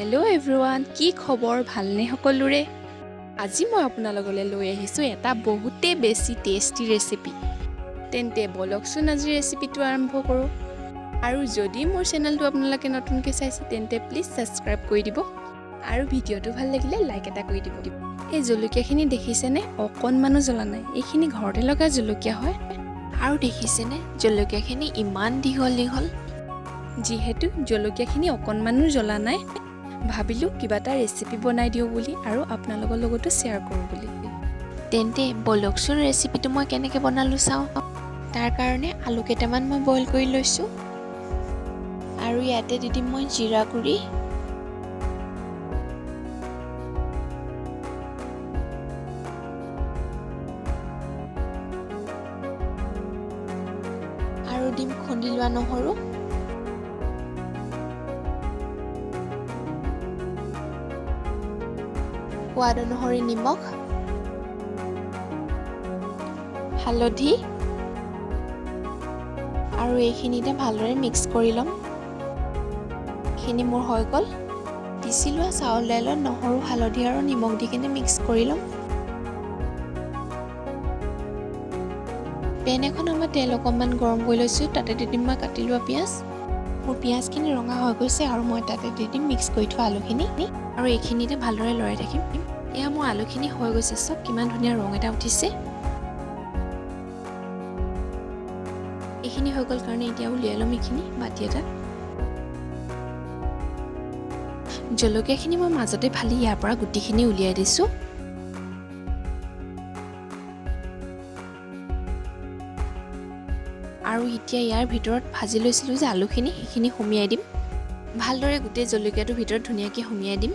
Hello' everyone, কি খবৰ? ভালনে সকলোৰে? আজি মই আপোনালোকলৈ লৈ আহিছোঁ এটা বহুতেই বেছি টেষ্টি ৰেচিপি। তেন্তে বলকচোন আজি ৰেচিপিটো আৰম্ভ কৰোঁ। আৰু যদি মোৰ চেনেলটো আপোনালোকে নতুনকৈ চাইছে তেন্তে প্লিজ ছাবস্ক্ৰাইব কৰি দিব আৰু ভিডিঅ'টো ভাল লাগিলে লাইক এটা কৰি দিব। এই জলকীয়াখিনি দেখিছেনে? অকণমানো জ্বলা নাই। এইখিনি ঘৰতে লগা জলকীয়া হয়। আৰু দেখিছেনে জলকীয়াখিনি ইমান দীঘল দীঘল। যিহেতু জলকীয়াখিনি অকণমানো জ্বলা নাই, ভাবিলোঁ কিবা এটা ৰেচিপি বনাই দিওঁ বুলি আৰু আপোনালোকৰ লগতো শ্বেয়াৰ কৰোঁ বুলি। তেন্তে বলকচোন ৰেচিপিটো মই কেনেকৈ বনালোঁ চাওঁ। তাৰ কাৰণে আলু কেইটামান মই বইল কৰি লৈছোঁ আৰু ইয়াতে দি দিম মই জিৰা গুড়ি, আৰু দিম খুন্দি লোৱা নহৰু, সোৱাদ অনুসৰি নিমখ, হালধি আৰু এইখিনিতে ভালদৰে মিক্স কৰি ল'ম। এইখিনি মোৰ হৈ গ'ল। পিচি লোৱা চাউল দাইলত নহৰু, হালধি আৰু নিমখ দি কিনে মিক্স কৰি ল'ম। পেন এখনত মই তেল অকণমান গৰম কৰি লৈছোঁ। তাতে দি দিম মই কাটি লোৱা পিঁয়াজ। মোৰ পিঁয়াজখিনি ৰঙা হৈ গৈছে আৰু মই তাতে দি দিম মিক্স কৰি থোৱা আলুখিনি আৰু এইখিনিতে ভালদৰে লৰাই থাকিম। এয়া মোৰ আলুখিনি হৈ গৈছে। চব কিমান ধুনীয়া ৰং এটা উঠিছে। এইখিনি হৈ গ'ল কাৰণে এতিয়া উলিয়াই ল'ম এইখিনি বাতি এটাত। জলকীয়াখিনি মই মাজতে ফালি ইয়াৰ পৰা গুটিখিনি উলিয়াই দিছোঁ। আৰু এতিয়া ইয়াৰ ভিতৰত ভাজি লৈছিলোঁ যে আলুখিনি, সেইখিনি সুমিয়াই দিম। ভালদৰে গোটেই জলকীয়াটোৰ ভিতৰত ধুনীয়াকৈ সুমিয়াই দিম।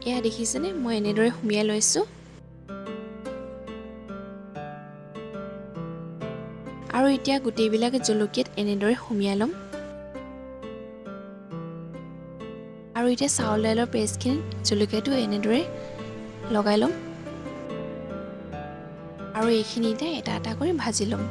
এয়া দেখিছেনে, মই এনেদৰে সুমিয়াই লৈছোঁ। আৰু এতিয়া গোটেইবিলাক জলকীয়াত এনেদৰে সুমিয়াই ল'ম। আৰু এতিয়া চাউল দাইলৰ পেষ্টখিনি জলকীয়াটো এনেদৰে লগাই ল'ম আৰু এইখিনিতে এটা এটা কৰি ভাজি ল'ম।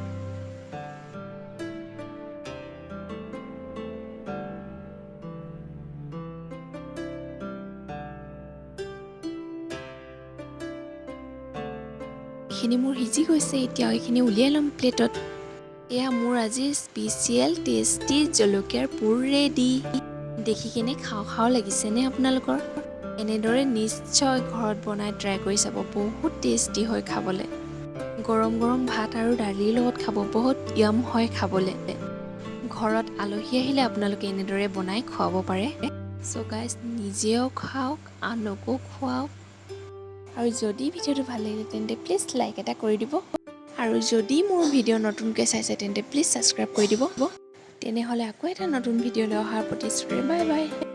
এইখিনি মোৰ সিজি গৈছে। এতিয়া এইখিনি উলিয়াই ল'ম প্লেটত। এয়া মোৰ আজি স্পেচিয়েল টেষ্টি জলকীয়াৰ পুৰ ৰেডি। দেখি কিনে খাওঁ খাওঁ লাগিছেনে আপোনালোকৰ? এনেদৰে নিশ্চয় ঘৰত বনাই ট্ৰাই কৰি চাব। বহুত টেষ্টি হয় খাবলৈ। গৰম গৰম ভাত আৰু দালিৰ লগত খাব বহুত য়াম হয় খাবলৈ। ঘৰত আলহী আহিলে আপোনালোকে এনেদৰে বনাই খুৱাব পাৰে। চ' গাইজ, নিজেও খাওক, আনকো খুৱাওক। আৰু যদি ভিডিঅ'টো ভাল লাগিলে তেন্তে প্লিজ লাইক এটা কৰি দিব। আৰু যদি মোৰ ভিডিঅ' নতুনকৈ চাইছে তেন্তে প্লিজ ছাবস্ক্ৰাইব কৰি দিব। তেনেহ'লে আকৌ এটা নতুন ভিডিঅ'লৈ অহাৰ প্ৰতিশ্ৰুতিৰে বাই বাই।